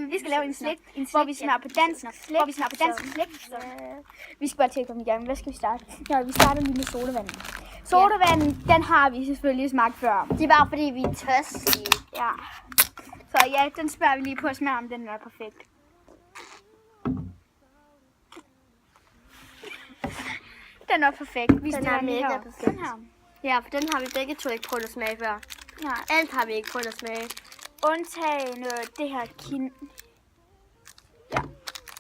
Vi skal lave en slik, hvor vi smager på dansk slik. Vi skal bare tjekke dem i gang. Hvad skal vi starte? Ja, vi starter lige med sodavanden. Sodavanden, den har vi selvfølgelig smagt før. Det er bare fordi, vi er tørstige. Ja. Så ja, den spørger vi lige på at smage, om den er perfekt. Den er perfekt. Den er mega perfekt. Den her. Ja, for den har vi begge to ikke prøvet at smage før. Nej. Alt har vi ikke prøvet at smage. Undtagen det her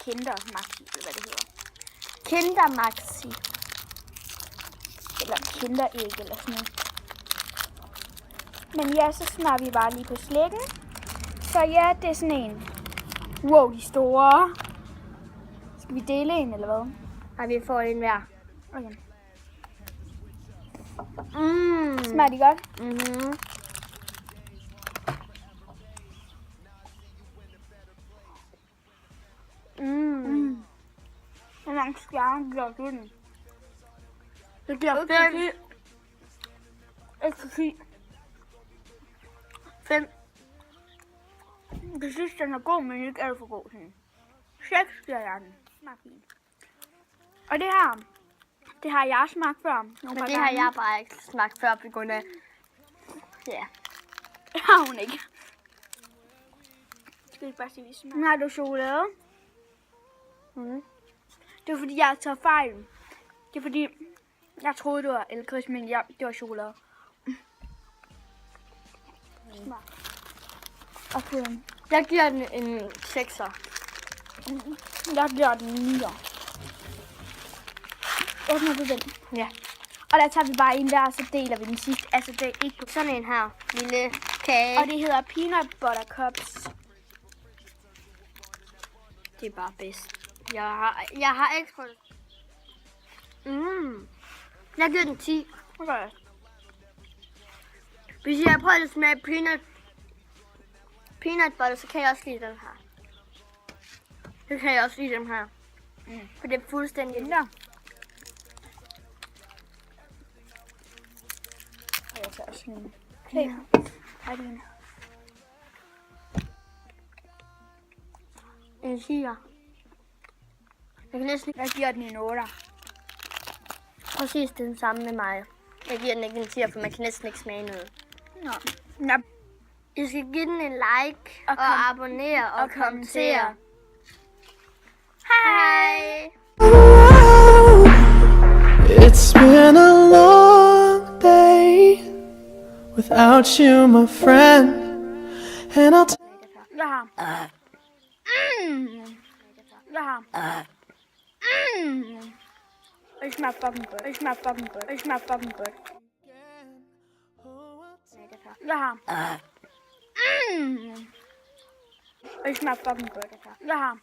Kinder Maxi, eller hvad det hedder. Kinder Maxi. Eller Kinderæg, eller sådan noget. Men ja, så smager vi bare lige på slikken. Så ja, det er sådan en. Wow, de store. Skal vi dele en, eller hvad? Nej, vi får en hver. Okay. Smager de godt? Mhm. Hvor mange stjerner giver du den? Det giver Okay. 10. 5. Det synes, den er god, men ikke alt for god. 6 giver jeg den. Smager fint. Og det har jeg smagt før. Men det har jeg bare ikke smagt før på grund af... Ja. Det har hun ikke. Skal vi bare sige, vi smager? Har du chokolade? Det var fordi, jeg tager fejl. Det er fordi, jeg troede, det var elkris, men det var chokolade. Smag. Okay. Jeg giver den en 6'er. Jeg giver den en 9'er. Åbner du den? Ja. Og der tager vi bare en der, og så deler vi den sidste. Altså, det er ikke Sådan en her. Lille kage. Og det hedder peanut butter cups. Det er bare bedst. Jeg har ikke prøvet. Jeg giver den 10. Okay. Hvis jeg har prøvet at smage peanut butter, så kan jeg også lide den her. Så kan jeg også lide den her. For det er fuldstændig... Ja. Og jeg tager sådan en. Okay. Hej, Line. En 10'er. Jeg kan næsten... Jeg giver den en 8'er. Præcis den samme med mig. Jeg giver den ikke en 10'er, for man kan næsten ikke smage noget. Nå. Nå. I skal give den en like og abonnere og kommentere. Hej! It's been a long day without you, my friend, and I'll Jeg har. Jeg har. Det smager fucking godt. Det smager fucking godt. Det smager fucking godt. Jeg har. Det smager fucking godt. Jeg har.